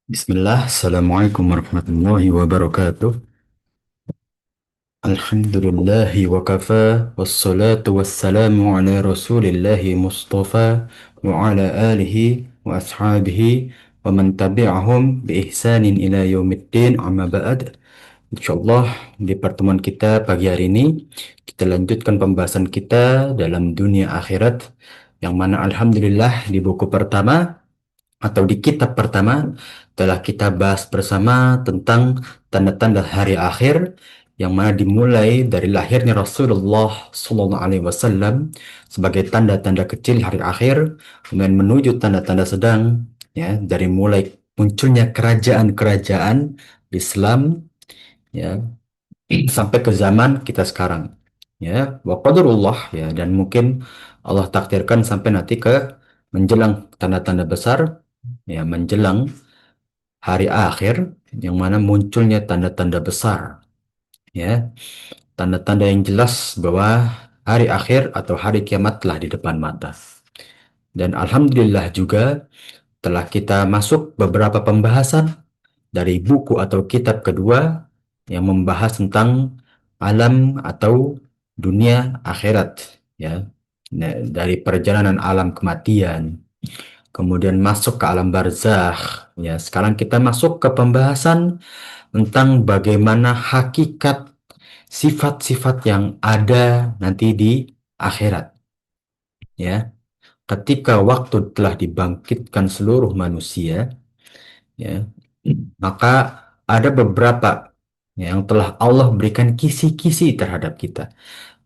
Bismillah, Assalamualaikum warahmatullahi wabarakatuh. Alhamdulillahi wa kafa, wassalatu wassalamu ala rasulillahi mustafa, wa ala alihi wa ashabihi, wa man tabi'ahum bi ihsanin ila yaumiddin amma ba'd. Insyaallah di pertemuan kita pagi hari ini, kita lanjutkan pembahasan kita dalam dunia akhirat, yang mana Alhamdulillah di buku pertama atau di kitab pertama telah kita bahas bersama tentang tanda-tanda hari akhir yang mana dimulai dari lahirnya Rasulullah Sallallahu Alaihi Wasallam sebagai tanda-tanda kecil hari akhir, kemudian menuju tanda-tanda sedang, ya, dari mulai munculnya kerajaan-kerajaan Islam, ya, sampai ke zaman kita sekarang, ya, wa qadarullah, ya, dan mungkin Allah takdirkan sampai nanti ke menjelang tanda-tanda besar, ya, menjelang hari akhir yang mana munculnya tanda-tanda besar, ya, tanda-tanda yang jelas bahwa hari akhir atau hari kiamat telah di depan mata. Dan alhamdulillah juga telah kita masuk beberapa pembahasan dari buku atau kitab kedua yang membahas tentang alam atau dunia akhirat, ya. Nah, dari perjalanan alam kematian, kemudian masuk ke alam barzakh. Ya, sekarang kita masuk ke pembahasan tentang bagaimana hakikat sifat-sifat yang ada nanti di akhirat. Ya, ketika waktu telah dibangkitkan seluruh manusia, ya, maka ada beberapa yang telah Allah berikan kisi-kisi terhadap kita.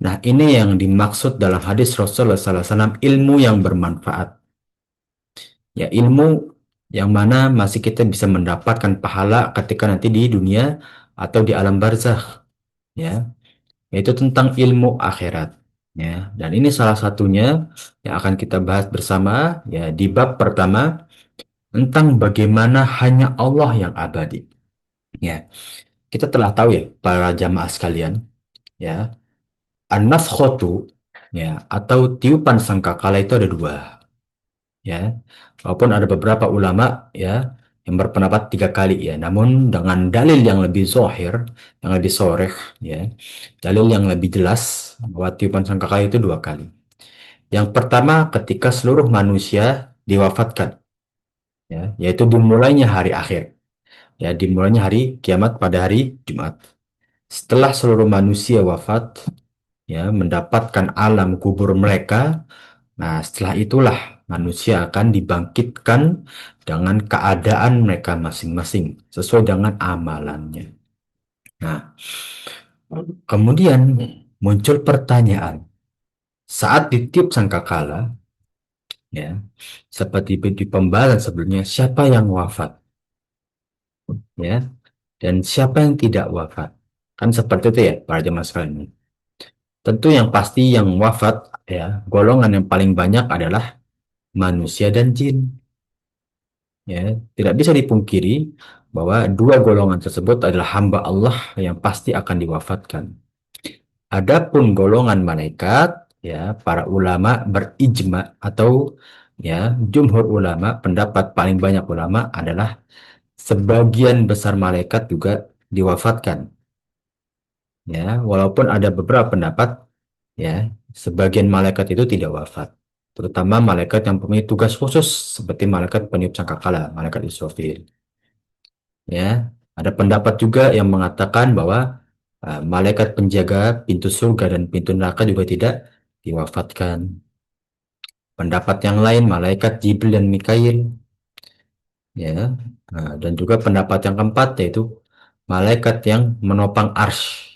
Nah, ini yang dimaksud dalam hadis Rasulullah SAW, ilmu yang bermanfaat. Ya, ilmu yang mana masih kita bisa mendapatkan pahala ketika nanti di dunia atau di alam barzakh, ya, yaitu tentang ilmu akhirat, ya. Dan ini salah satunya yang akan kita bahas bersama, ya, di bab pertama tentang bagaimana hanya Allah yang abadi, ya. Kita telah tahu, ya, para jamaah sekalian, ya, an-nafkhatu, ya, atau tiupan sangkakala itu ada dua, ya. Walaupun ada beberapa ulama, ya, yang berpendapat tiga kali, ya, namun dengan dalil yang lebih zohir, yang lebih soreh, ya, dalil yang lebih jelas bahwa tiupan sangkakala itu dua kali. Yang pertama ketika seluruh manusia diwafatkan, ya, yaitu dimulainya hari akhir, ya, dimulainya hari kiamat pada hari Jumat. Setelah seluruh manusia wafat, ya, mendapatkan alam kubur mereka. Nah, setelah itulah manusia akan dibangkitkan dengan keadaan mereka masing-masing sesuai dengan amalannya. Nah, kemudian muncul pertanyaan saat ditiup sangkakala, ya, seperti di pembahasan sebelumnya, siapa yang wafat, ya, dan siapa yang tidak wafat? Kan seperti itu, ya, para jemaah sekalian. Tentu yang pasti yang wafat, ya, golongan yang paling banyak adalah manusia dan jin. Ya, tidak bisa dipungkiri bahwa dua golongan tersebut adalah hamba Allah yang pasti akan diwafatkan. Adapun golongan malaikat, ya, para ulama berijma atau, ya, jumhur ulama, pendapat paling banyak ulama adalah sebagian besar malaikat juga diwafatkan. Ya, walaupun ada beberapa pendapat, ya, sebagian malaikat itu tidak wafat, terutama malaikat yang mempunyai tugas khusus seperti malaikat peniup sangkakala, malaikat Israfil. Ya, ada pendapat juga yang mengatakan bahwa malaikat penjaga pintu surga dan pintu neraka juga tidak diwafatkan. Pendapat yang lain malaikat Jibril dan Mikail, ya. Dan juga pendapat yang keempat yaitu malaikat yang menopang ars,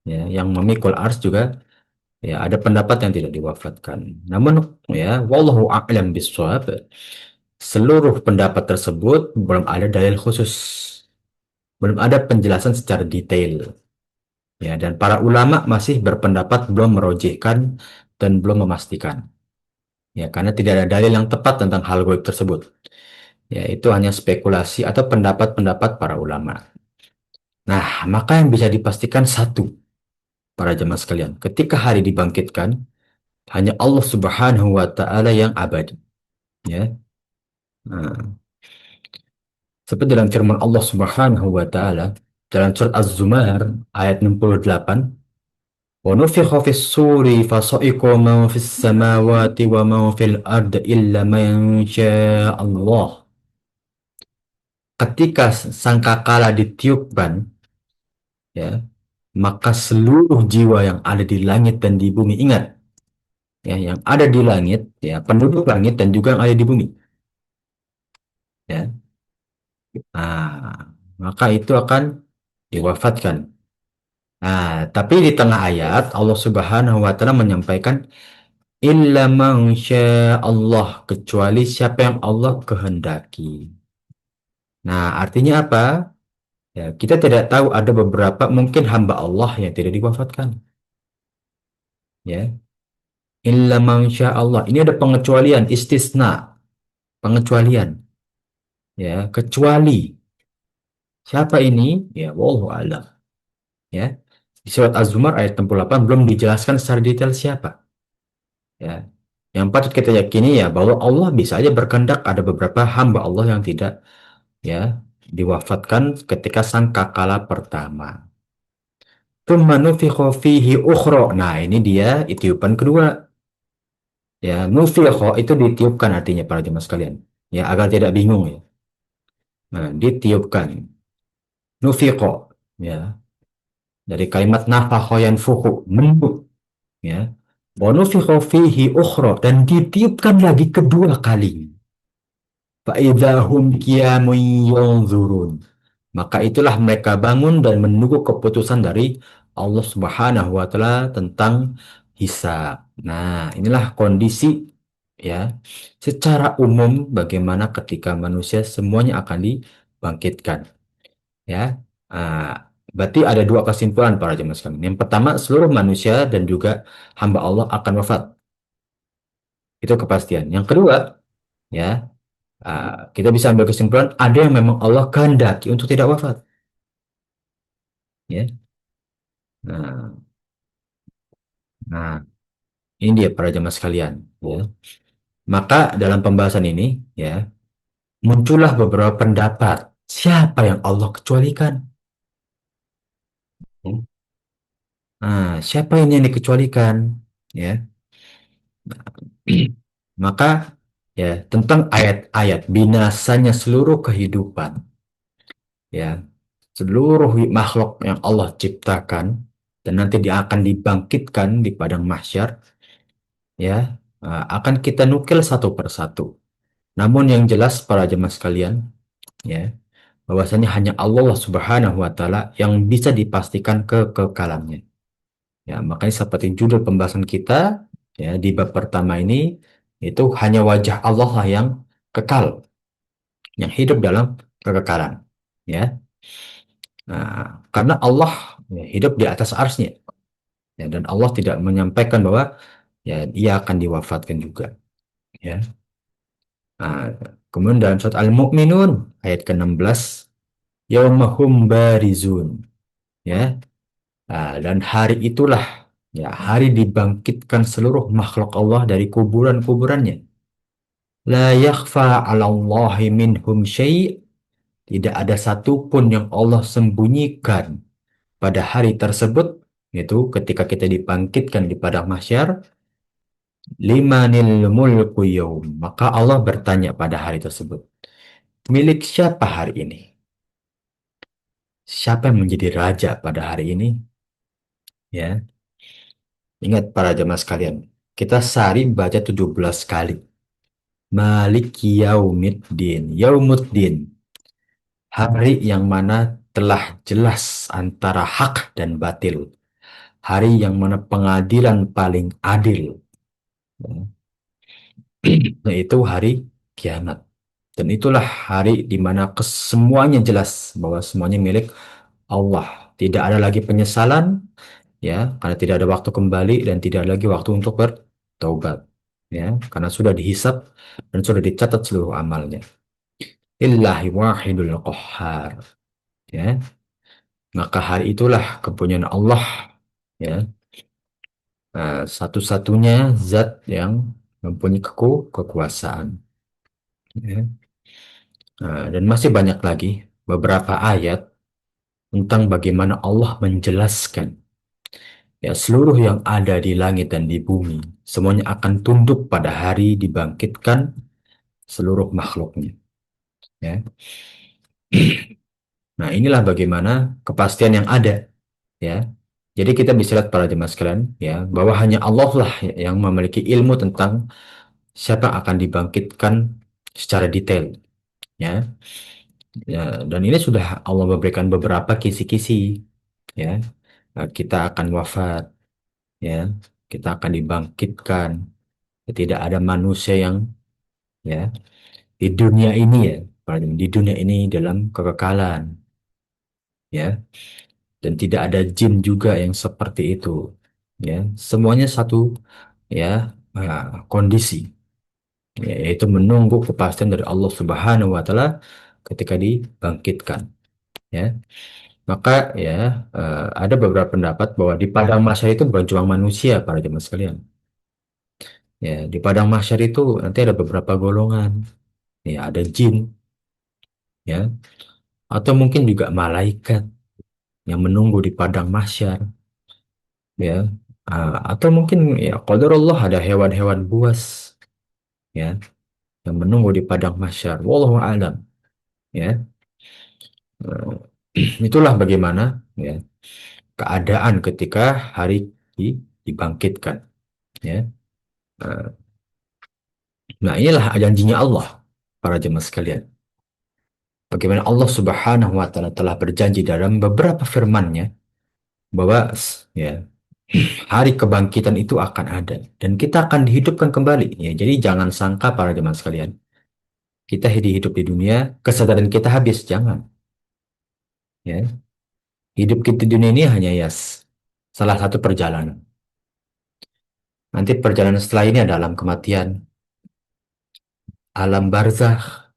ya, yang memikul ars juga, ya, ada pendapat yang tidak diwafatkan. Namun, ya, wallahu a'lam bishawab, seluruh pendapat tersebut belum ada dalil khusus, belum ada penjelasan secara detail. Ya, dan para ulama masih berpendapat belum merojihkan dan belum memastikan. Ya, karena tidak ada dalil yang tepat tentang hal goib tersebut. Ya, itu hanya spekulasi atau pendapat-pendapat para ulama. Nah, maka yang bisa dipastikan satu, para jemaah sekalian, ketika hari dibangkitkan, hanya Allah Subhanahu wa taala yang abadi, ya. Nah, Seperti dalam firman Allah Subhanahu wa taala dalam surat Az-Zumar ayat 68, "Wa nufikha fis suri fasa'iqa man fis samawati wa man fil ardi illa man syaa Allah." Ketika sangkakala ditiupkan, ya, maka seluruh jiwa yang ada di langit dan di bumi, ingat, ya, yang ada di langit, ya, penduduk langit dan juga yang ada di bumi, ya. Nah, maka itu akan diwafatkan. Nah, tapi di tengah ayat Allah Subhanahu wa taala menyampaikan illa man Allah, kecuali siapa yang Allah kehendaki. Nah, artinya apa? Ya, kita tidak tahu, ada beberapa mungkin hamba Allah yang tidak diwafatkan, ya. Illa man Allah. Ini ada pengecualian, istisna, pengecualian, ya, kecuali siapa ini? Ya, wallahu a'lam, ya. Di surat Az-Zumar ayat 68 belum dijelaskan secara detail siapa, ya. Yang patut kita yakini ya bahwa Allah bisa aja berkehendak ada beberapa hamba Allah yang tidak, ya, diwafatkan ketika sangkakala pertama. Tsumma nufikha fihi ukhra. Nah, ini dia tiupan kedua. Ya, nufikha itu ditiupkan artinya para jemaah sekalian. Ya, agar tidak bingung ya. Nah, ditiupkan. Nufikha, ya, dari kalimat nafakha yanfukhu, meniup, ya. Wa nufikha fihi ukhra, dan ditiupkan lagi kedua kali. Fa'idahum qiyamun yanzurun. Maka itulah mereka bangun dan menunggu keputusan dari Allah Subhanahu wa taala tentang hisab. Nah, inilah kondisi, ya, secara umum bagaimana ketika manusia semuanya akan dibangkitkan, ya. Berarti ada dua kesimpulan para jemaah sekalian. Yang pertama, seluruh manusia dan juga hamba Allah akan wafat. Itu kepastian. Yang kedua, ya, kita bisa ambil kesimpulan ada yang memang Allah kehendaki untuk tidak wafat, ya. Nah, nah, ini dia para jemaah sekalian, ya. Maka dalam pembahasan ini, ya, muncullah beberapa pendapat. Siapa yang Allah kecualikan? Hmm. Nah, siapa ini yang dikecualikan? Ya, maka, ya, tentang ayat-ayat binasanya seluruh kehidupan, ya, seluruh makhluk yang Allah ciptakan dan nanti dia akan dibangkitkan di padang mahsyar, ya, akan kita nukil satu persatu. Namun yang jelas para jemaah sekalian, ya, bahwasanya hanya Allah Subhanahu wa taala yang bisa dipastikan kekekalannya. Ya, makanya seperti judul pembahasan kita, ya, di bab pertama ini, itu hanya wajah Allah lah yang kekal, yang hidup dalam kekekalan, ya. Karena Allah, ya, hidup di atas arsnya, ya, dan Allah tidak menyampaikan bahwa, ya, ia akan diwafatkan juga, ya. Nah, kemudian dalam surat Al-Mu'minun ayat ke-16, yaumahum barizun, ya. Dan hari itulah, ya, hari dibangkitkan seluruh makhluk Allah dari kuburan-kuburannya. La yakhfa 'ala Allahi minhum syai'. Tidak ada satupun yang Allah sembunyikan pada hari tersebut, yaitu ketika kita dibangkitkan di padang mahsyar. Limanil mulku yaum. Maka Allah bertanya pada hari tersebut, milik siapa hari ini? Siapa yang menjadi raja pada hari ini? Ya, ingat para jemaah sekalian, kita sehari baca 17 kali. Malik yaumiddin. Yaumuddin. Hari yang mana telah jelas antara hak dan batil. Hari yang mana pengadilan paling adil. Yaitu hari kiamat. Dan itulah hari di mana kesemuanya jelas bahwa semuanya milik Allah. Tidak ada lagi penyesalan, ya, karena tidak ada waktu kembali dan tidak ada lagi waktu untuk bertaubat, ya, karena sudah dihisap dan sudah dicatat seluruh amalnya. Illahi wahidul qahhar, ya. Maka hari itulah kepunyaan Allah, ya, satu-satunya zat yang mempunyai kekuasaan, ya. Dan masih banyak lagi beberapa ayat tentang bagaimana Allah menjelaskan ya seluruh yang ada di langit dan di bumi semuanya akan tunduk pada hari dibangkitkan seluruh makhluknya. Ya. Nah, inilah bagaimana kepastian yang ada. Ya, jadi kita bisa lihat para jemaah sekalian, ya, bahwa hanya Allah lah yang memiliki ilmu tentang siapa yang akan dibangkitkan secara detail. Ya, ya, dan ini sudah Allah memberikan beberapa kisi-kisi. Ya, kita akan wafat. Ya, kita akan dibangkitkan. Tidak ada manusia yang ya di dunia ini ya, di dunia ini dalam kekekalan. Ya, dan tidak ada jin juga yang seperti itu. Ya, semuanya satu ya kondisi, ya, yaitu menunggu kepastian dari Allah Subhanahu wa taala ketika dibangkitkan. Ya, maka ya ada beberapa pendapat bahwa di padang mahsyar itu bukan cuma manusia para jemaah sekalian. Ya, di padang mahsyar itu nanti ada beberapa golongan. Ya, ada jin, ya, atau mungkin juga malaikat yang menunggu di padang mahsyar. Ya, atau mungkin ya qadarullah ada hewan-hewan buas, ya, yang menunggu di padang mahsyar. Wallahu a'lam. Ya. Itulah bagaimana ya keadaan ketika hari dibangkitkan. Ya. Eh, Nah, inilah janjinya Allah, para jemaah sekalian. Bagaimana Allah Subhanahu wa taala telah berjanji dalam beberapa firman-Nya bahwa ya hari kebangkitan itu akan ada dan kita akan dihidupkan kembali. Ya, jadi jangan sangka para jemaah sekalian, kita hidup di dunia, kesadaran kita habis, jangan. Ya, hidup kita di dunia ini hanya ya salah satu perjalanan. Nanti perjalanan setelah ini ada alam kematian, alam barzakh,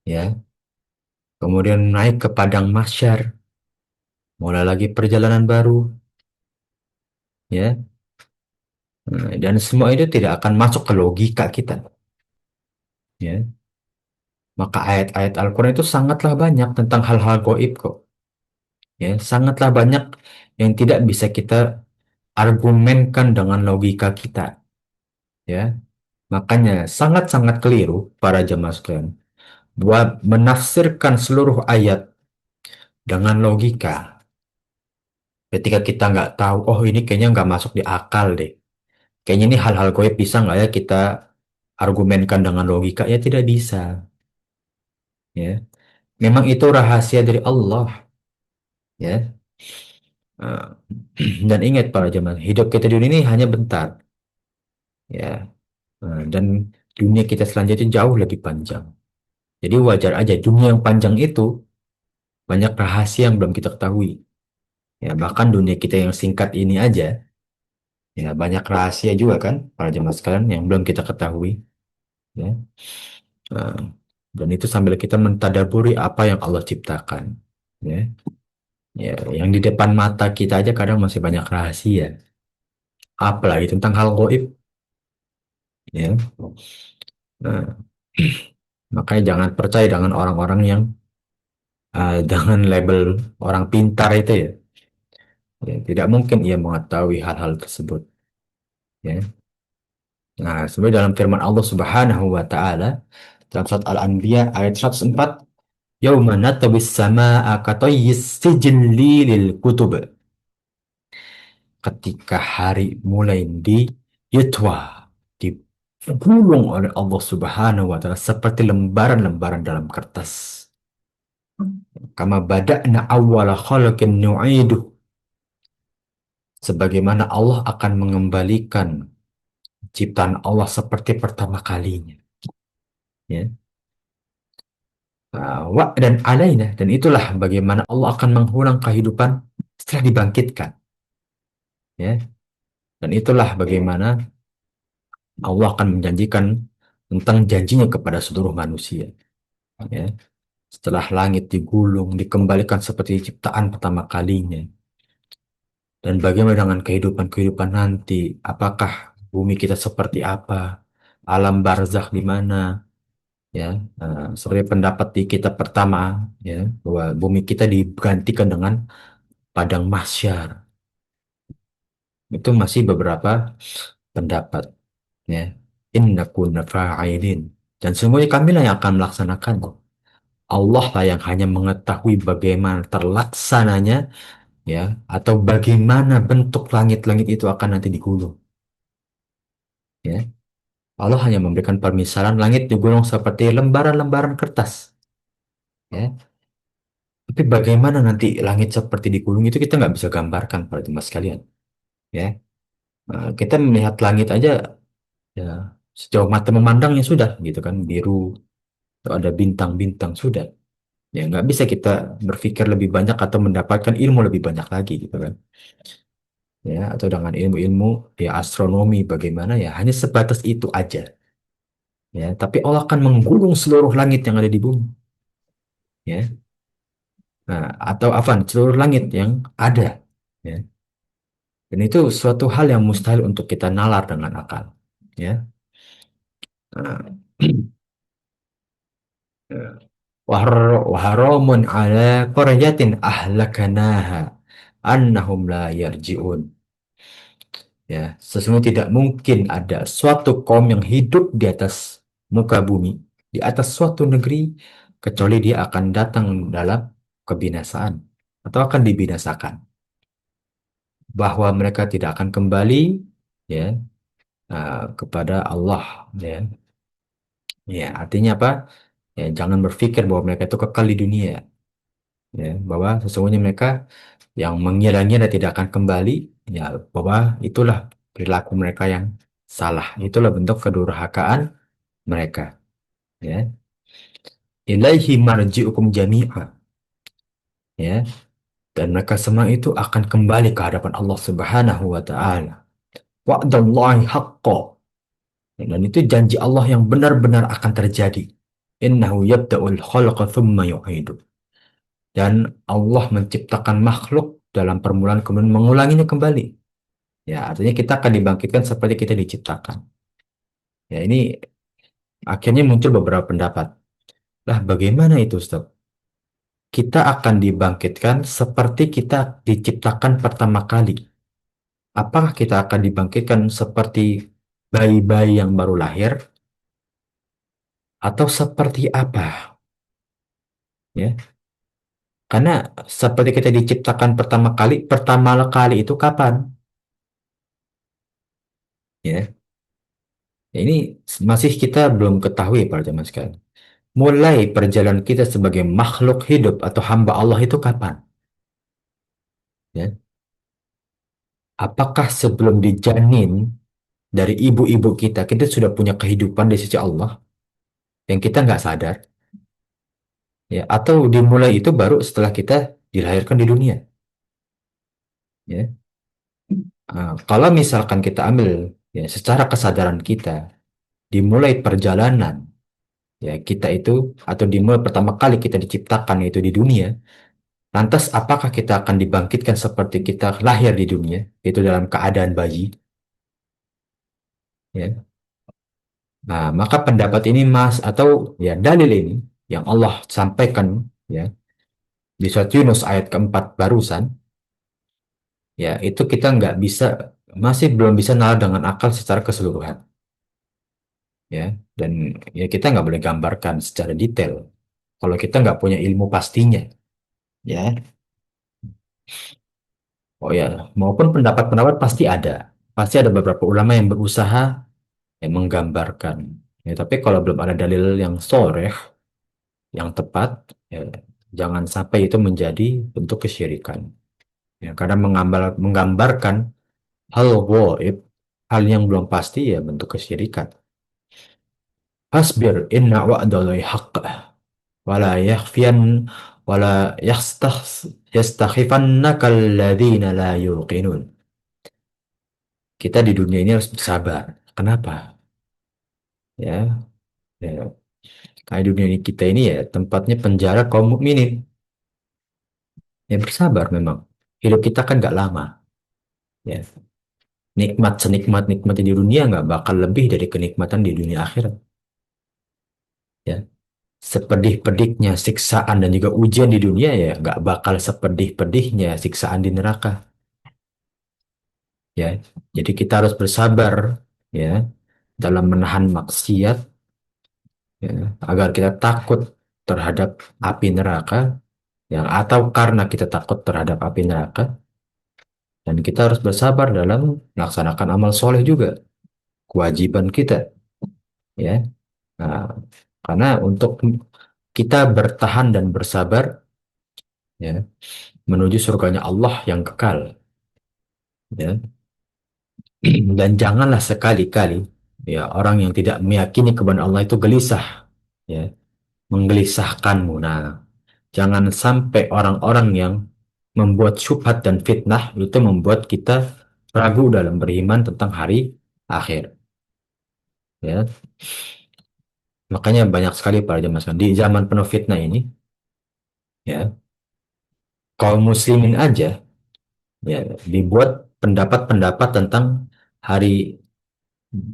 ya. Kemudian naik ke padang mahsyar, mulai lagi perjalanan baru, ya. Dan semua itu tidak akan masuk ke logika kita, ya. Maka ayat-ayat Al-Quran itu sangatlah banyak tentang hal-hal gaib kok, ya. Sangatlah banyak yang tidak bisa kita argumenkan dengan logika kita, ya. Makanya sangat-sangat keliru para jemaah sekalian buat menafsirkan seluruh ayat dengan logika. Ketika kita nggak tahu, oh ini kayaknya nggak masuk di akal deh. Kayaknya ini hal-hal goib bisa nggak ya kita argumenkan dengan logika? Ya tidak bisa. Ya, memang itu rahasia dari Allah. Ya. Eh, dan ingat para jemaah, hidup kita di dunia ini hanya bentar. Ya. Dan dunia kita selanjutnya jauh lebih panjang. Jadi wajar aja dunia yang panjang itu banyak rahasia yang belum kita ketahui. Ya, bahkan dunia kita yang singkat ini aja, ya banyak rahasia juga kan para jemaah sekalian yang belum kita ketahui. Ya. Nah, dan itu sambil kita mentadaburi apa yang Allah ciptakan. Ya, ya, yang di depan mata kita aja kadang masih banyak rahasia. Apalagi tentang hal gaib. Ya, nah, makanya jangan percaya dengan orang-orang yang dengan label orang pintar itu ya. Ya, tidak mungkin ia mengetahui hal-hal tersebut. Ya. Nah, sebenarnya dalam firman Allah Subhanahu wa taala dalam surat Al-Anbiya ayat 104, "Yauma natawis samaa'a katayyis sijilli lil kutub." Ketika hari mulai yutwa, digulung oleh Allah Subhanahu wa taala seperti lembaran-lembaran dalam kertas. Kama bada'na awwala khalqin nu'idu, sebagaimana Allah akan mengembalikan ciptaan Allah seperti pertama kalinya, ya. Wa dan alaina, dan itulah bagaimana Allah akan mengulang kehidupan setelah dibangkitkan, ya. Dan itulah bagaimana Allah akan menjanjikan tentang janjinya kepada seluruh manusia, ya. Setelah langit digulung, dikembalikan seperti ciptaan pertama kalinya. Dan bagaimana dengan kehidupan-kehidupan nanti? Apakah bumi kita seperti apa? Alam barzakh di mana? ya. Seperti pendapat di kitab pertama, ya, bahwa bumi kita digantikan dengan padang mahsyar. Itu masih beberapa pendapat, ya. Inna kunna fa'ilin. Dan semuanya kamilah yang akan melaksanakan. Allah lah yang hanya mengetahui bagaimana terlaksananya, ya, atau bagaimana bentuk langit-langit itu akan nanti digulung, ya. Allah hanya memberikan permisalan langit digulung seperti lembaran-lembaran kertas, ya. Tapi bagaimana nanti langit seperti digulung itu kita nggak bisa gambarkan para jemaah sekalian, ya. Kita melihat langit aja, ya, sejauh mata memandangnya sudah, gitu kan, biru, atau ada bintang-bintang sudah. Ya nggak bisa kita berpikir lebih banyak atau mendapatkan ilmu lebih banyak lagi, gitu kan. Ya, atau dengan ilmu-ilmu ya astronomi bagaimana, ya hanya sebatas itu aja, ya. Tapi Allah akan menggulung seluruh langit yang ada di bumi, ya. Nah, atau apa, seluruh langit yang ada, ya. Dan itu suatu hal yang mustahil untuk kita nalar dengan akal, ya. Nah, waharamun ala qaryatin ahlakanaha annahum la yarji'un. Ya, sesungguhnya tidak mungkin ada suatu kaum yang hidup di atas muka bumi, di atas suatu negeri, kecuali dia akan datang dalam kebinasaan atau akan dibinasakan. Bahwa mereka tidak akan kembali, ya, kepada Allah, ya. Ya, artinya apa? Ya, jangan berpikir bahwa mereka itu kekal di dunia, ya. Bahwa sesungguhnya mereka yang mengira-ngira tidak akan kembali, ya, bahwa itulah perilaku mereka yang salah. Itulah bentuk kedurhakaan mereka, ya. Ilaihi marji'ukum jami'a, ya. Dan mereka semua itu akan kembali ke hadapan Allah Subhanahu wa taala. Wa'dallahi haqqo. Dan itu janji Allah yang benar-benar akan terjadi. Innahu yabda'ul khalqa thumma yu'idu. Dan Allah menciptakan makhluk dalam permulaan kemudian mengulanginya kembali. Ya, artinya kita akan dibangkitkan seperti kita diciptakan. Ya, ini akhirnya muncul beberapa pendapat. Lah, bagaimana itu, Ustaz? Kita akan dibangkitkan seperti kita diciptakan pertama kali. Apakah kita akan dibangkitkan seperti bayi-bayi yang baru lahir atau seperti apa? Ya, karena seperti kita diciptakan pertama kali itu kapan? Ya, ini masih kita belum ketahui para jemaah sekalian. Mulai perjalanan kita sebagai makhluk hidup atau hamba Allah itu kapan? Ya, apakah sebelum dijanin dari ibu-ibu kita, kita sudah punya kehidupan di sisi Allah yang kita nggak sadar, ya? Atau dimulai itu baru setelah kita dilahirkan di dunia, ya? Kalau misalkan kita ambil, ya, secara kesadaran kita, dimulai perjalanan, ya, kita itu, atau dimulai pertama kali kita diciptakan yaitu di dunia, lantas apakah kita akan dibangkitkan seperti kita lahir di dunia, yaitu dalam keadaan bayi, ya? Nah, maka pendapat ini mas atau ya dalil ini yang Allah sampaikan, ya, di surat Yunus ayat keempat barusan, ya, itu kita nggak bisa, masih belum bisa nalar dengan akal secara keseluruhan, ya. Dan ya kita nggak boleh gambarkan secara detail kalau kita nggak punya ilmu pastinya, ya. Oh ya, maupun pendapat-pendapat pasti ada beberapa ulama yang berusaha, ya, menggambarkan, ya. Tapi kalau belum ada dalil yang soreh, yang tepat, ya, jangan sampai itu menjadi bentuk kesyirikan. Ya, karena menggambarkan hal gaib, hal yang belum pasti, ya bentuk kesyirikan. Hasbir inna wa'dallahi haqq wala yakhfiyan wala yastakhifannaka alladhina la yuqinun. Kita di dunia ini harus bersabar. Kenapa? Ya, ya. Karena dunia ini kita ini ya tempatnya penjara kaum mukminin. Ya bersabar memang. Hidup kita kan gak lama. Ya, nikmat senikmat nikmat di dunia nggak bakal lebih dari kenikmatan di dunia akhirat. Ya, sepedih-pedihnya siksaan dan juga ujian di dunia ya nggak bakal sepedih-pedihnya siksaan di neraka. Ya, jadi kita harus bersabar ya dalam menahan maksiat ya, agar kita takut terhadap api neraka yang atau karena kita takut terhadap api neraka dan kita harus bersabar dalam melaksanakan amal soleh juga kewajiban kita ya. Nah, karena untuk kita bertahan dan bersabar ya menuju surganya Allah yang kekal ya. Dan janganlah sekali-kali ya orang yang tidak meyakini kebenaran Allah itu gelisah ya, menggelisahkanmu. Nah, jangan sampai orang-orang yang membuat syubhat dan fitnah itu membuat kita ragu dalam beriman tentang hari akhir ya. Makanya banyak sekali para jemaah sekalian, di zaman penuh fitnah ini ya, kaum muslimin aja ya dibuat pendapat-pendapat tentang hari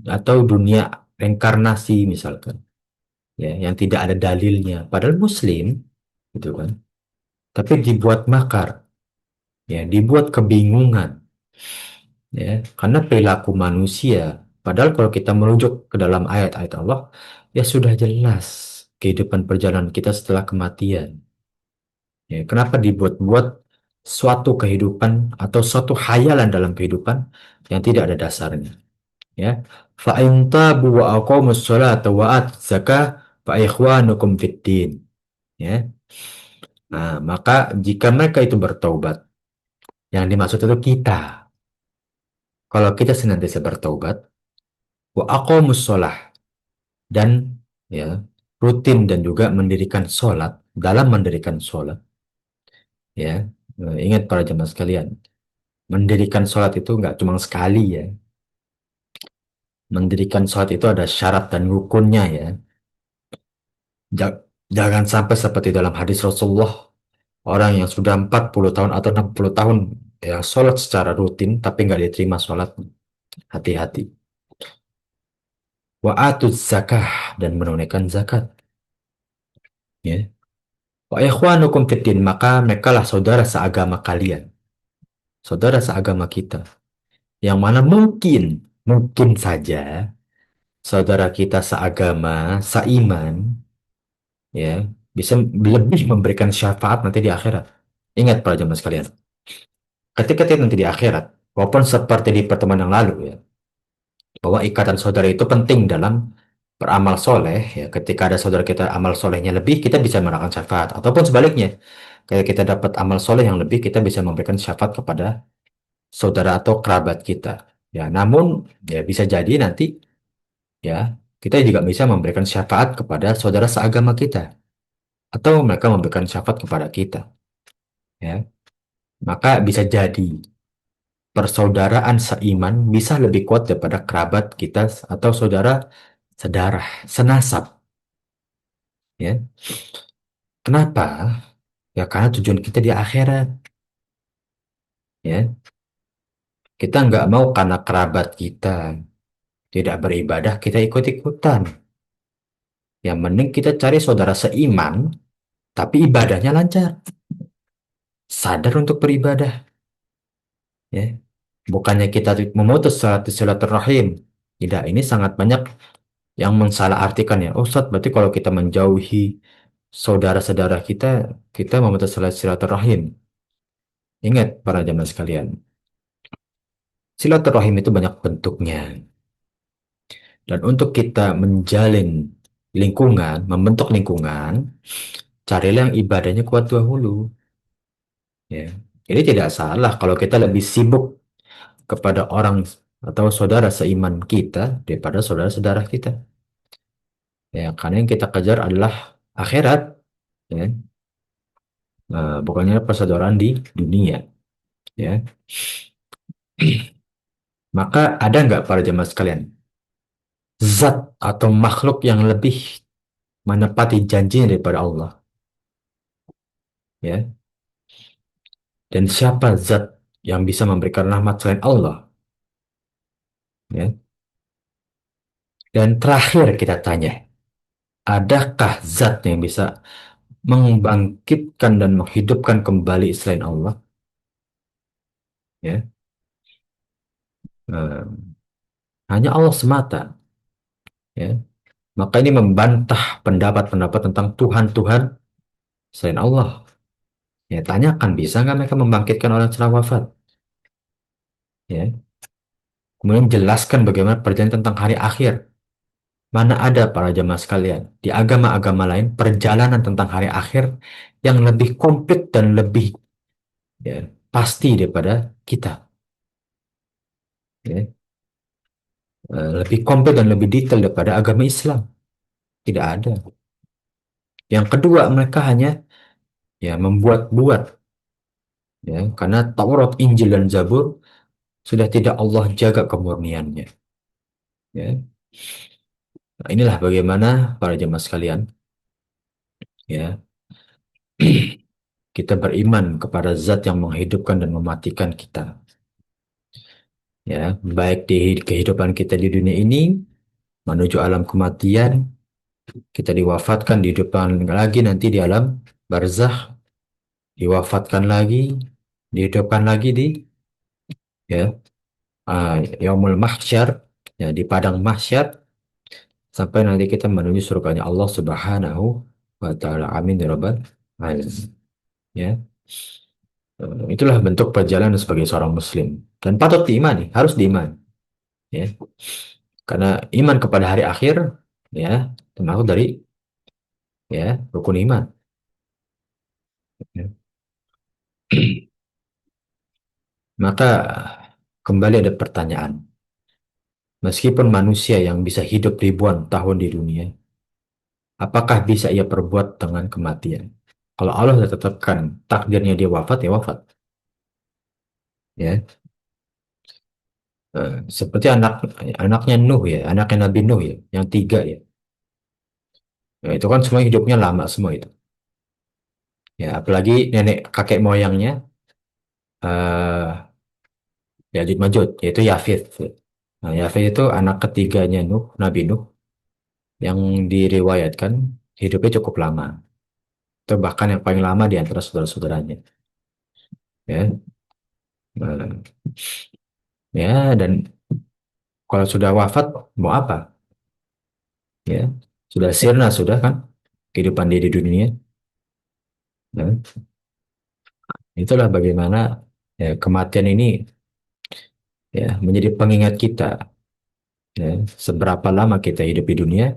atau dunia reinkarnasi misalkan ya yang tidak ada dalilnya padahal muslim gitu kan, tapi dibuat makar ya, dibuat kebingungan ya karena perilaku manusia, padahal kalau kita merujuk ke dalam ayat-ayat Allah ya sudah jelas kehidupan perjalanan kita setelah kematian ya, kenapa dibuat-buat suatu kehidupan atau suatu khayalan dalam kehidupan yang tidak ada dasarnya ya. Fa in tabu wa aqamus sholata wa atuz zakah fa ikhwanukum fid din ya. Nah, maka jika mereka itu bertaubat, yang dimaksud itu kita. Kalau kita senantiasa bertaubat, wa aqamus sholah dan ya rutin dan juga mendirikan sholat, dalam mendirikan sholat ya. Ingat para jemaah sekalian, mendirikan sholat itu nggak cuma sekali ya. Mendirikan sholat itu ada syarat dan rukunnya ya. Ja- Jangan sampai seperti dalam hadis Rasulullah, orang yang sudah 40 tahun atau 60 tahun ya sholat secara rutin tapi nggak diterima sholat. Hati-hati. Wa atuz zakah dan menunaikan zakat. Ya. Wa ikhwanukum fiddin, maka mereka lah saudara seagama kalian. Saudara seagama kita. Yang mana mungkin saja saudara kita seagama, seiman, ya, bisa lebih memberikan syafaat nanti di akhirat. Ingat para jemaah sekalian, ketika kita nanti di akhirat, walaupun seperti di pertemuan yang lalu ya, bahwa ikatan saudara itu penting dalam beramal soleh ya, ketika ada saudara kita amal solehnya lebih kita bisa mendapatkan syafaat ataupun sebaliknya kayak kita dapat amal soleh yang lebih kita bisa memberikan syafaat kepada saudara atau kerabat kita ya. Namun ya bisa jadi nanti ya kita juga bisa memberikan syafaat kepada saudara seagama kita atau mereka memberikan syafaat kepada kita ya. Maka bisa jadi persaudaraan seiman bisa lebih kuat daripada kerabat kita atau saudara sedarah senasab ya. Kenapa? Ya karena tujuan kita di akhirat ya. Kita nggak mau karena kerabat kita tidak beribadah kita ikut-ikutan. Yang mending kita cari saudara seiman tapi ibadahnya lancar. Sadar untuk beribadah ya. Bukannya kita memutus silaturahim. Tidak, ini sangat banyak yang mensalahartikan ya. Oh, Ustaz, berarti kalau kita menjauhi saudara-saudara kita, kita memutus silaturahim. Ingat para jamaah sekalian, silaturahim itu banyak bentuknya. Dan untuk kita menjalin lingkungan, membentuk lingkungan, carilah yang ibadahnya kuat dahulu. Ya. Jadi tidak salah kalau kita lebih sibuk kepada orang atau saudara seiman kita daripada saudara-saudara kita. Ya, karena yang kita kejar adalah akhirat, ya. Bukannya persaudaraan di dunia, ya. Maka ada nggak para jemaah sekalian, zat atau makhluk yang lebih menepati janjinya daripada Allah, ya? Dan siapa zat yang bisa memberikan rahmat selain Allah, ya? Dan terakhir kita tanya, Adakah zat yang bisa membangkitkan dan menghidupkan kembali selain Allah? Ya, eh, hanya Allah semata. Ya, maka ini membantah pendapat-pendapat tentang Tuhan-Tuhan selain Allah. Ya, tanyakan bisa nggak mereka membangkitkan orang setelah wafat? Ya, kemudian jelaskan bagaimana perjalanan tentang hari akhir. Mana ada para jamaah sekalian di agama-agama lain perjalanan tentang hari akhir yang lebih komplit dan lebih, ya, pasti daripada kita. Ya. Lebih komplit dan lebih detail daripada agama Islam. Tidak ada. Yang kedua, mereka hanya, ya, membuat-buat, ya, karena Taurat, Injil, dan Zabur sudah tidak Allah jaga kemurniannya. Ya. Nah, inilah bagaimana para jemaah sekalian, ya, kita beriman kepada Zat yang menghidupkan dan mematikan kita. Ya, baik di kehidupan kita di dunia ini menuju alam kematian, kita diwafatkan, dihidupkan lagi nanti di alam barzakh, diwafatkan lagi, dihidupkan lagi di, ya, yaumul mahsyar, ya, di padang mahsyar, sampai nanti kita menuju surganya Allah Subhanahu wa taala. Amin ya rabbal alamin. Ya. Itulah bentuk perjalanan sebagai seorang muslim dan patut diimani, harus diimani, ya. Karena iman kepada hari akhir, ya, termasuk dari, ya, rukun iman. Ya. Maka kembali ada pertanyaan. Meskipun manusia yang bisa hidup ribuan tahun di dunia, apakah bisa ia perbuat dengan kematian? Kalau Allah sudah tetapkan takdirnya dia wafat, ya wafat. Ya, seperti anaknya Nuh, ya, anaknya Nabi Nuh, ya, yang tiga, ya. Ya, itu kan semua hidupnya lama semua itu. Ya, apalagi nenek kakek moyangnya, eh Yajud Majud, yaitu Yafith. Nah, Yafith itu anak ketiganya Nuh, Nabi Nuh, yang diriwayatkan hidupnya cukup lama. Itu bahkan yang paling lama di antara saudara-saudaranya. Ya, eh, ya, dan kalau sudah wafat, mau apa? Ya, sudah sirna, sudah kan kehidupan dia di dunia. Nah, itulah bagaimana, ya, kematian ini, ya, menjadi pengingat kita, ya, seberapa lama kita hidup di dunia,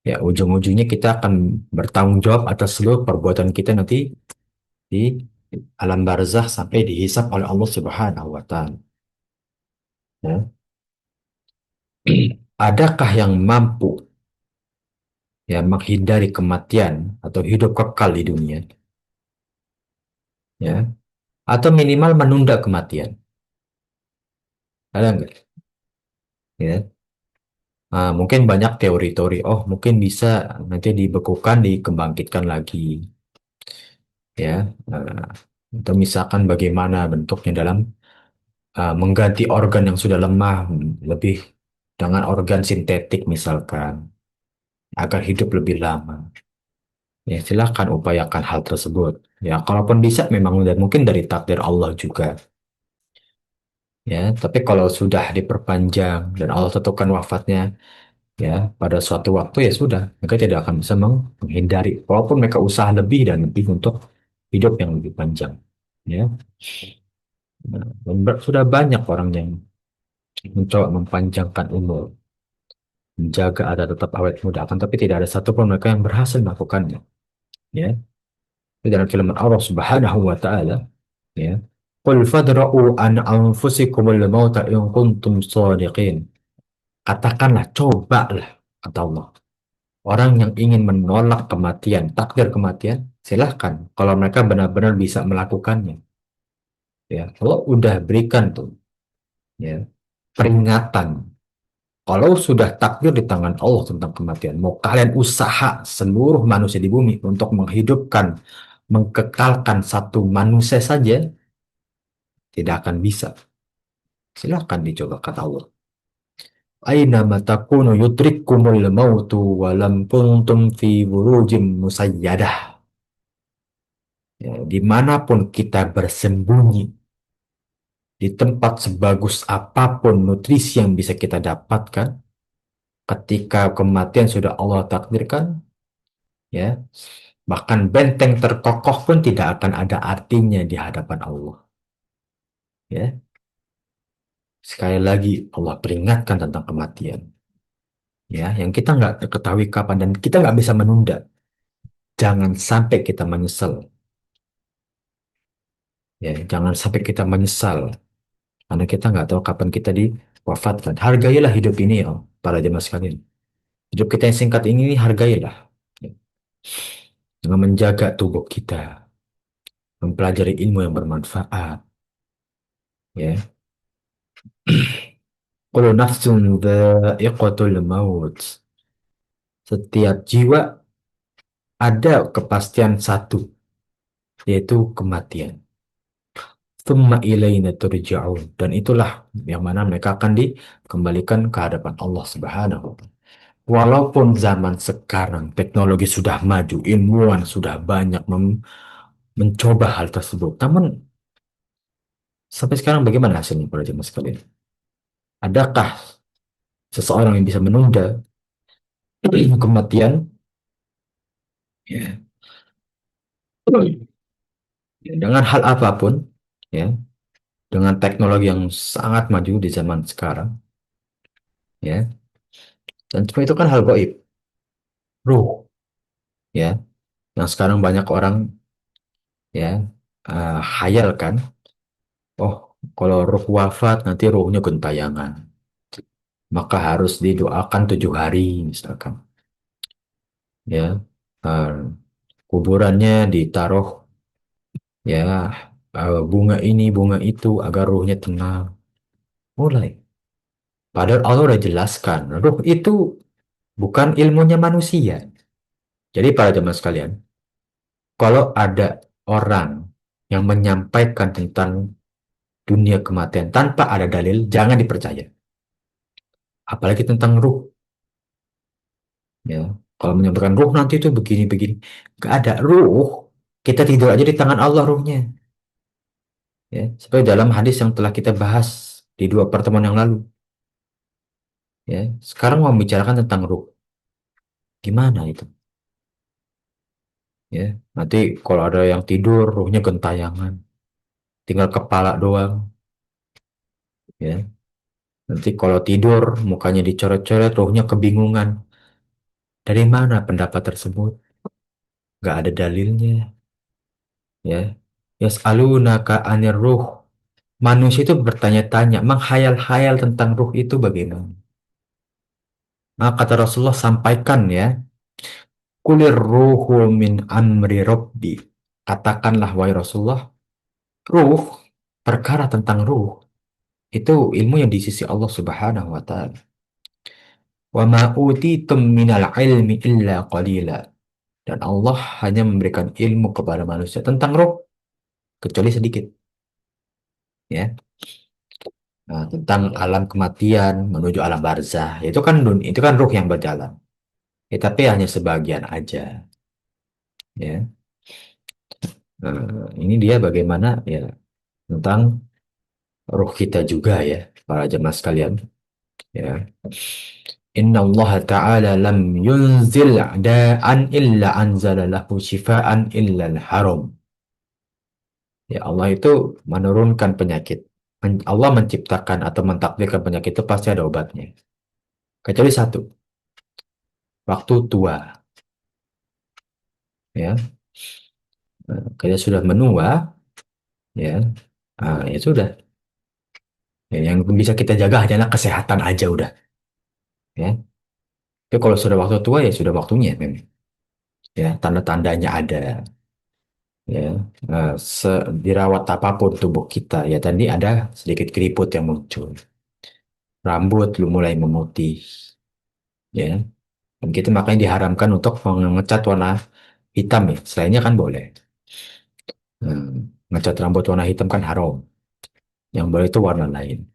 ya, ujung-ujungnya kita akan bertanggung jawab atas seluruh perbuatan kita nanti di alam barzah sampai dihisap oleh Allah Subhanahu wa taala. Ya. Adakah yang mampu, ya, menghindari kematian atau hidup kekal di dunia, ya, atau minimal menunda kematian? Ada nggak? Ya. Mungkin banyak teori-teori. Oh, mungkin bisa nanti dibekukan, dikembangkitkan lagi, ya. Ah, atau misalkan bagaimana bentuknya dalam mengganti organ yang sudah lemah lebih dengan organ sintetik misalkan agar hidup lebih lama. Ya, silakan upayakan hal tersebut. Ya, kalaupun bisa memang dan mungkin dari takdir Allah juga. Ya, tapi kalau sudah diperpanjang dan Allah tentukan wafatnya, ya, pada suatu waktu, ya sudah, mereka tidak akan bisa menghindari walaupun mereka usaha lebih dan lebih untuk hidup yang lebih panjang, ya. Nah, sudah banyak orang yang mencoba mempanjangkan umur, menjaga agar tetap awet muda, akan tapi tidak ada satupun mereka yang berhasil melakukannya, ya. Di dalam firman Allah Subhanahu wa taala, ya, qul fadra'u an anfusikumul mauta in kuntum shadiqin. Katakanlah, cobalah, kata Allah. Orang yang ingin menolak kematian, takdir kematian, silahkan. Kalau mereka benar-benar bisa melakukannya, ya. Kalau udah berikan tuh, ya, peringatan. Kalau sudah takdir di tangan Allah tentang kematian, mau kalian usaha seluruh manusia di bumi untuk menghidupkan, mengkekalkan satu manusia saja, tidak akan bisa. Silahkan dicoba, kata Allah. Aina matakunu yudrikkumul mautu walam kuntum fi burujim musayyadah. Ya, dimanapun kita bersembunyi, di tempat sebagus apapun nutrisi yang bisa kita dapatkan, ketika kematian sudah Allah takdirkan, ya, bahkan benteng terkokoh pun tidak akan ada artinya di hadapan Allah. Ya, sekali lagi Allah peringatkan tentang kematian. Ya, yang kita nggak ketahui kapan dan kita nggak bisa menunda. Jangan sampai kita menyesal. Ya, jangan sampai kita menyesal karena kita nggak tahu kapan kita diwafatkan. Hargailah hidup ini, ya, para jemaah sekalian. Hidup kita yang singkat ini hargailah. Ya, dengan menjaga tubuh kita, mempelajari ilmu yang bermanfaat. Ya, kullu nafsun dha'iqatul maut. Setiap jiwa ada kepastian satu, yaitu kematian. Tsumma ilaina turja'un. Dan itulah yang mana mereka akan dikembalikan ke hadapan Allah Subhanahu wa Ta'ala. Walaupun zaman sekarang teknologi sudah maju, ilmuwan sudah banyak mencoba hal tersebut, namun sampai sekarang bagaimana hasilnya para jemaah sekalian? Adakah seseorang yang bisa menunda kematian? Ya. Ya, dengan hal apapun, ya, dengan teknologi yang sangat maju di zaman sekarang, ya, dan semua itu kan hal gaib, ruh, ya, yang sekarang banyak orang, ya, hayalkan, oh, kalau ruh wafat nanti ruhnya gentayangan, maka harus didoakan 7 hari, misalkan, ya, eh, kuburannya ditaruh, ya, bunga ini, bunga itu, agar ruhnya tenang. Mulai. Padahal Allah udah jelaskan, ruh itu bukan ilmunya manusia. Jadi para jemaah sekalian, kalau ada orang yang menyampaikan tentang dunia kematian tanpa ada dalil, jangan dipercaya. Apalagi tentang ruh, ya. Kalau menyampaikan ruh nanti itu begini-begini, gak ada ruh. Kita tidur aja di tangan Allah ruhnya, ya. Seperti dalam hadis yang telah kita bahas di 2 pertemuan yang lalu, ya. Sekarang mau membicarakan tentang ruh, gimana itu? Ya, nanti kalau ada yang tidur, ruhnya gentayangan, tinggal kepala doang, ya. Nanti kalau tidur, mukanya dicoret-coret, ruhnya kebingungan. Dari mana pendapat tersebut? Gak ada dalilnya, ya. Yas'alunaka anir ruh. Manusia itu bertanya-tanya, menghayal-hayal tentang ruh itu bagaimana? Maka kata Rasulullah sampaikan, ya, kulir ruhu min amri robbi. Katakanlah wahai Rasulullah, ruh, perkara tentang ruh, itu ilmu yang di sisi Allah Subhanahu wa Ta'ala. Wa ma utitum minal ilmi illa qalila. Dan Allah hanya memberikan ilmu kepada manusia tentang roh, kecuali sedikit. Ya, nah, tentang alam kematian menuju alam barzah, itu kan ruh yang berjalan. Ya, tapi hanya sebagian aja. Ya, ini dia bagaimana, ya, tentang ruh kita juga, ya, para jemaah sekalian. Ya, Inna Allah Ta'ala lam yunzil da'an illa anzala lahu shifaan illa al-haram. Ya, Allah itu menurunkan penyakit. Allah menciptakan atau mentakdirkan penyakit itu pasti ada obatnya. Kecuali satu, waktu tua. Ya, kalau sudah menua, ya, ya sudah. Ya, yang bisa kita jaga hanyalah kesehatan aja udah. Ya, tapi kalau sudah waktu tua ya sudah waktunya memang. Ya, tanda-tandanya ada. Ya, dirawat apapun tubuh kita. Ya, tadi ada sedikit keriput yang muncul. Rambut lu mulai memutih. Ya, dan kita makanya diharamkan untuk mengecat warna hitam, ya. Selainnya kan boleh. Ngecat rambut warna hitam kan haram. Yang boleh itu warna lain.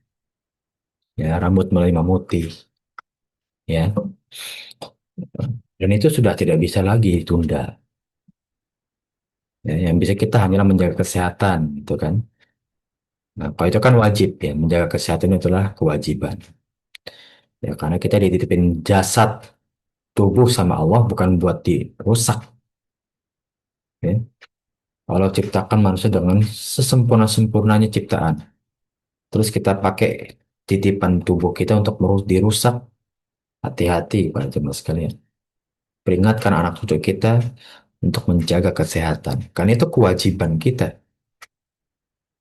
Ya, rambut mulai memutih. ya. Dan itu sudah tidak bisa lagi ditunda. Ya, yang bisa kita hanyalah menjaga kesehatan, gitu kan. Nah, kalau itu kan wajib ya, menjaga kesehatan itu adalah kewajiban. Ya, karena kita dititipin jasad tubuh sama Allah bukan buat dirusak. Ya. Allah ciptakan manusia dengan sesempurna-sempurnanya ciptaan. Terus kita pakai titipan tubuh kita untuk dirusak. Hati-hati para jemaah sekalian. Peringatkan anak cucu kita untuk menjaga kesehatan. Karena itu kewajiban kita.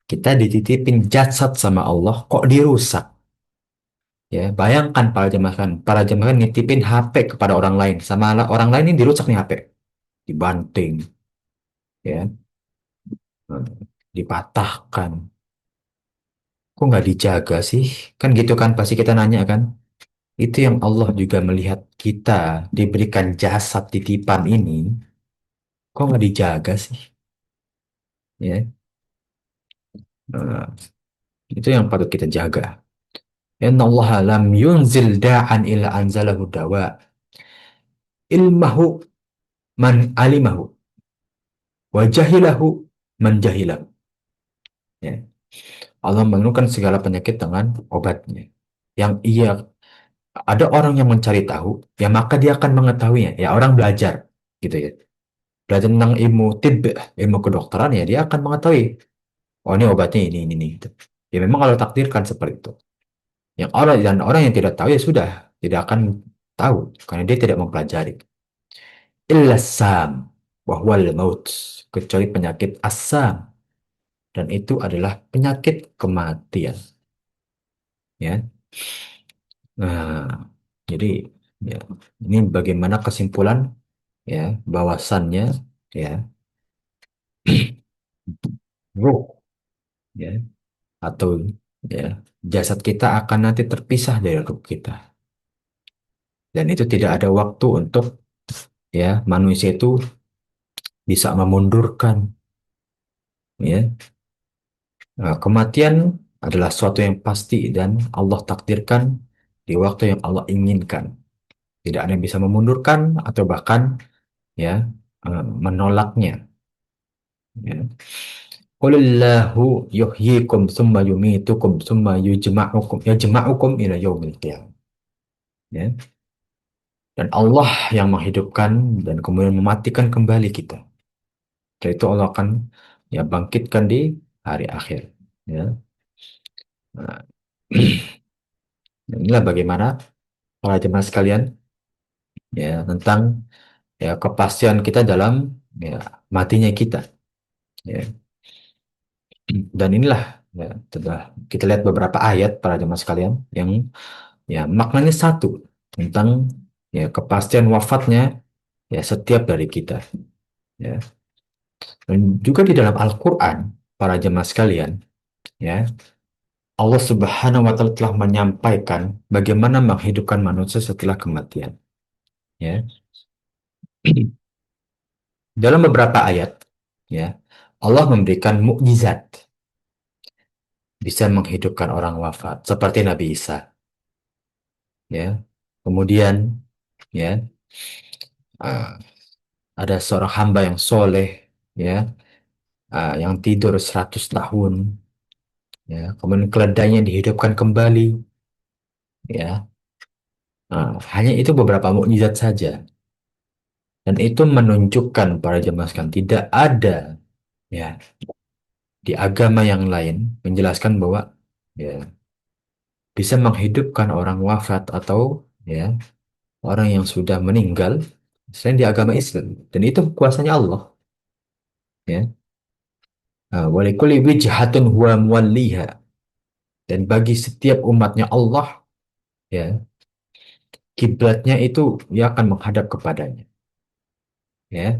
Kita dititipin jasad sama Allah, kok dirusak? Ya, bayangkan para jemaah kan nitipin HP kepada orang lain, sama orang lain ini dirusak nih HP, dibanting, ya, dipatahkan. Kok nggak dijaga sih? Kan gitu kan pasti kita nanya kan? Itu yang Allah juga melihat kita diberikan jasad titipan ini, kok nggak dijaga sih? Ya, nah, itu yang patut kita jaga. Inna Allah lam yunzil da'an illa anzalahu dawa ilmahu man alimahu wa jahilahu man jahilahu. Ya. Allah menurunkan segala penyakit dengan obatnya. Yang ia ada orang yang mencari tahu, ya maka dia akan mengetahuinya. Ya orang belajar, gitu ya. Belajar tentang ilmu ilmu kedokteran ya dia akan mengetahui. Oh ini obatnya ini gitu. Ya memang kalau takdirkan seperti itu. Yang orang dan orang yang tidak tahu ya sudah tidak akan tahu karena dia tidak mempelajari. Illa sam wahwal maut kecuali penyakit asam dan itu adalah penyakit kematian. Ya. Nah, jadi ya ini bagaimana kesimpulan ya bahwasannya ya ruh ya atau ya jasad kita akan nanti terpisah dari ruh kita dan itu tidak ada waktu untuk ya manusia itu bisa memundurkan ya. Nah, kematian adalah suatu yang pasti dan Allah takdirkan di waktu yang Allah inginkan. Tidak ada yang bisa memundurkan atau bahkan ya menolaknya. Ya. Qulillahu yuhyikum summa yumitukum summa yajma'ukum ila yaumil qiyamah. Ya. Dan Allah yang menghidupkan dan kemudian mematikan kembali kita. Dan itu Allah akan ya bangkitkan di hari akhir. Ya. Nah, inilah bagaimana para jemaah sekalian ya tentang ya kepastian kita dalam ya matinya kita. Ya. Dan inilah ya setelah kita lihat beberapa ayat para jemaah sekalian yang ya maknanya satu tentang ya kepastian wafatnya ya setiap dari kita. Ya. Dan juga di dalam Al-Quran para jemaah sekalian ya Allah Subhanahu wa taala telah menyampaikan bagaimana menghidupkan manusia setelah kematian. Ya. Dalam beberapa ayat, ya, Allah memberikan mukjizat bisa menghidupkan orang wafat seperti Nabi Isa. Ya. Kemudian, ya, uh, ada seorang hamba yang soleh, ya, yang tidur 100 tahun, ya, kemudian keledainya dihidupkan kembali, ya. Hanya itu beberapa mukjizat saja. Dan itu menunjukkan para jemaah sekalian tidak ada ya di agama yang lain menjelaskan bahwa ya bisa menghidupkan orang wafat atau ya orang yang sudah meninggal selain di agama Islam dan itu kuasanya Allah ya. Walikulli wijhatun huwa muwalliha dan bagi setiap umatnya Allah ya kiblatnya itu dia akan menghadap kepadanya ya.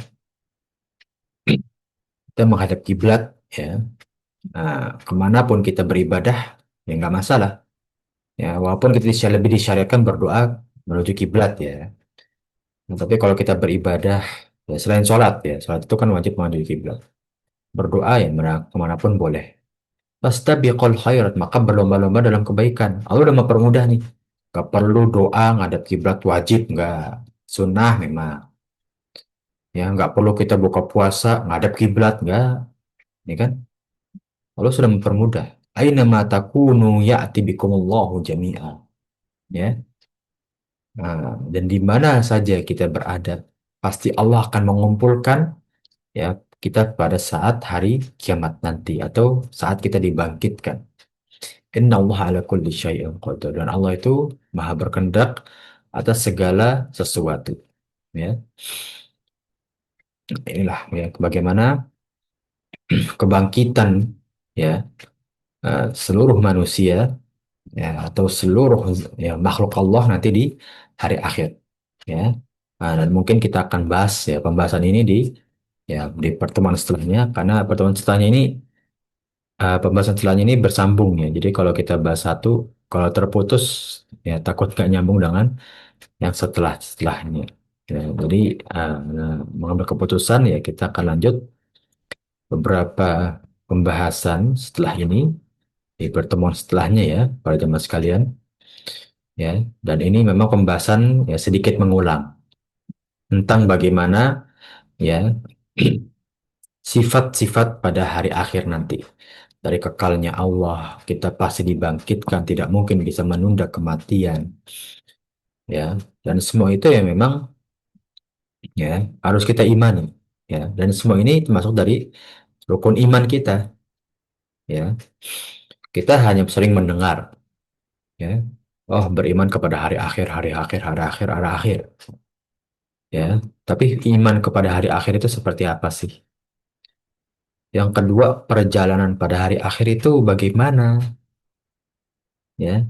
Kita menghadap kiblat ya. Kemanapun kita beribadah ya nggak masalah. Ya, walaupun kita lebih disyariatkan berdoa menuju kiblat ya. Nah, tapi kalau kita beribadah ya selain sholat ya, sholat itu kan wajib menuju kiblat. Berdoa ya kemanapun boleh. Fastabiqul khairat, maka berlomba-lomba dalam kebaikan. Allah udah mempermudah nih. Gak perlu doa ngadap kiblat wajib, nggak. Sunnah memang. Ya, nggak perlu kita buka puasa ngadap kiblat, nggak. Ya kan? Allah sudah mempermudah. Aina ma takunu ya'ti bikumullahu jami'a. Ya. Nah, dan di mana saja kita berada, pasti Allah akan mengumpulkan ya kita pada saat hari kiamat nanti atau saat kita dibangkitkan. Inna Allah ala kulli syai'in qadir. Dan Allah itu maha berkehendak atas segala sesuatu. Ya, inilah ya bagaimana kebangkitan ya seluruh manusia ya atau seluruh ya makhluk Allah nanti di hari akhir. Ya. Nah, dan mungkin kita akan bahas ya pembahasan ini ya di pertemuan setelahnya karena pertemuan setelahnya ini pembahasan setelahnya ini bersambung ya. Jadi kalau kita bahas satu, kalau terputus ya takut nggak nyambung dengan yang setelahnya. Ya, jadi mengambil keputusan ya kita akan lanjut beberapa pembahasan setelah ini di pertemuan setelahnya ya para jemaah sekalian ya. Dan ini memang pembahasan ya sedikit mengulang tentang bagaimana ya sifat-sifat pada hari akhir nanti. Dari kekalnya Allah, kita pasti dibangkitkan, tidak mungkin bisa menunda kematian, ya. Dan semua itu ya memang ya harus kita imani, ya. Dan semua ini termasuk dari rukun iman kita, ya. Kita hanya sering mendengar, ya. Oh, beriman kepada hari akhir, hari akhir, hari akhir, hari akhir, ya. Tapi iman kepada hari akhir itu seperti apa sih? Yang kedua, perjalanan pada hari akhir itu bagaimana? Ya,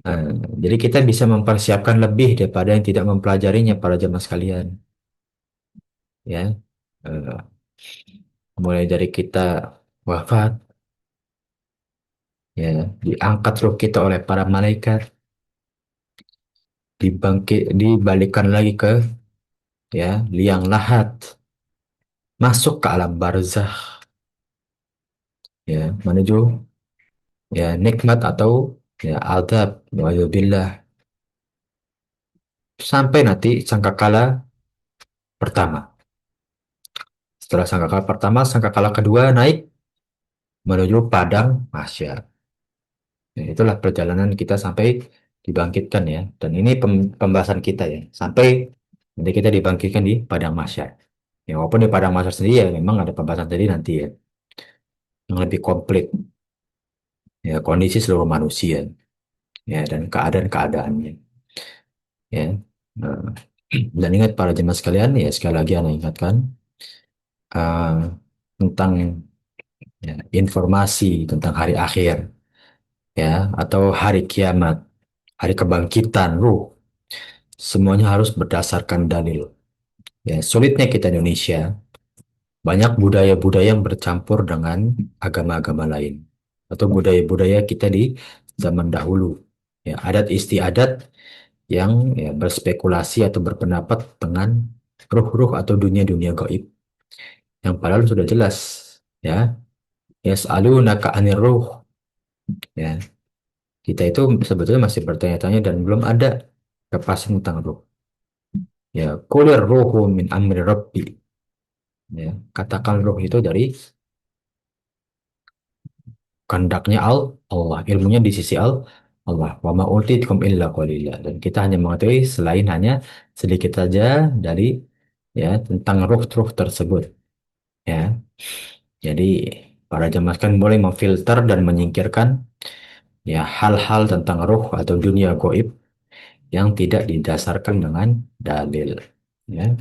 nah, jadi kita bisa mempersiapkan lebih daripada yang tidak mempelajarinya para jemaah sekalian, ya. Eh, Mulai dari kita wafat, ya, diangkat roh kita oleh para malaikat, dibalikan lagi ke ya liang lahat, masuk ke alam barzakh, ya, menuju ya nikmat atau ya azab, waliyadzubillah, sampai nanti sangkakala pertama. Setelah sangkakala pertama, sangkakala kedua naik menuju padang mahsyar. Ya, itulah perjalanan kita sampai dibangkitkan ya. Dan ini pembahasan kita ya. Sampai nanti kita dibangkitkan di padang mahsyar. Ya, walaupun di padang mahsyar sendiri ya memang ada pembahasan tadi nanti ya. Yang lebih komplit. Ya, kondisi seluruh manusia. Ya, dan keadaan-keadaannya. Ya. Nah, dan ingat para jemaah sekalian, ya sekali lagi saya ingatkan eh, tentang ya, informasi tentang hari akhir ya atau hari kiamat, hari kebangkitan ruh. Semuanya harus berdasarkan dalil. Ya, sulitnya kita Indonesia, banyak budaya-budaya yang bercampur dengan agama-agama lain. Atau budaya-budaya kita di zaman dahulu. Ya, adat istiadat yang ya, berspekulasi atau berpendapat dengan ruh-ruh atau dunia-dunia gaib. Yang padahal sudah jelas. Ya, yas'alunaka anir ruh. Ya, kita itu sebetulnya masih bertanya-tanya dan belum ada kepastian tentang ruh. Ya, kulir ruhu min amri rabbi. Ya, katakan roh itu dari kehendaknya Allah, ilmunya di sisi Allah. Wa ma utitkum illa qalila. Dan kita hanya mengetahui selain hanya sedikit saja dari ya tentang ruh-ruh tersebut. Ya, jadi para jemaah kan boleh memfilter dan menyingkirkan ya hal-hal tentang ruh atau dunia goib yang tidak didasarkan dengan dalil. Ya,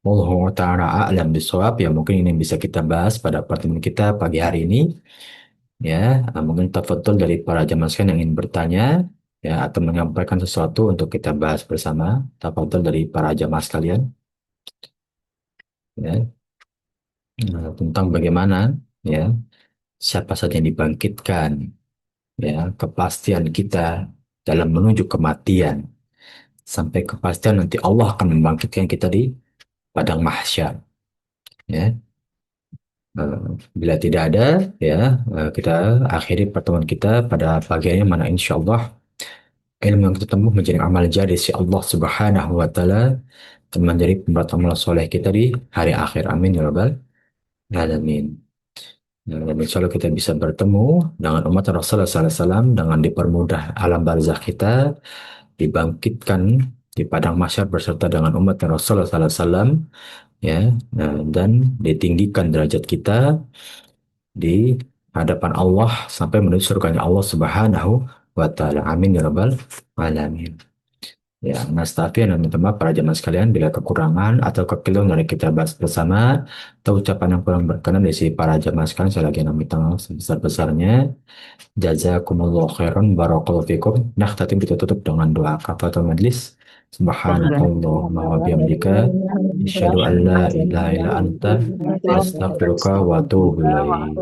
Wallahu ta'ala a'lam bishawab. Ya mungkin ini bisa kita bahas pada pertemuan kita pagi hari ini. Ya, mungkin tafadhol dari para jamaah sekalian yang ingin bertanya ya atau menyampaikan sesuatu untuk kita bahas bersama. Tafadhol dari para jamaah sekalian ya. Tentang bagaimana ya siapa saja yang dibangkitkan ya kepastian kita dalam menuju kematian sampai kepastian nanti Allah akan membangkitkan kita di padang mahsyar ya. Eh, Bila tidak ada ya kita akhiri pertemuan kita pada pagi ini mana insya Allah ilmu yang kita tempuh menjadi amal jari si Allah Subhanahu wa taala dan menjadi pembuat amal soleh kita di hari akhir. Amin ya rabbal alamin. Nah, dan insya Allah kita bisa bertemu dengan umat Rasulullah SAW dengan dipermudah alam barzakh kita, dibangkitkan di padang mahsyar beserta dengan umat Rasulullah SAW, ya, nah, dan ditinggikan derajat kita di hadapan Allah sampai menuju surganya Allah Subhanahu wa taala. Amin ya rabbal alamin. Ya, nastafian dan minta maaf para jemaah sekalian bila kekurangan atau kekeliruan dari kita bahas bersama atau ucapan yang kurang berkenan dari si para jemaah sekalian saya lagi minta maaf sebesar-besarnya. Jazakumullah khairan barakallahu fikum. Nah, tadi kita tutup dengan doa kafatul majlis. Subhanakallahumma wa bihamdika asyhadu an la ilaha illa anta astaghfiruka wa atubu ilaik.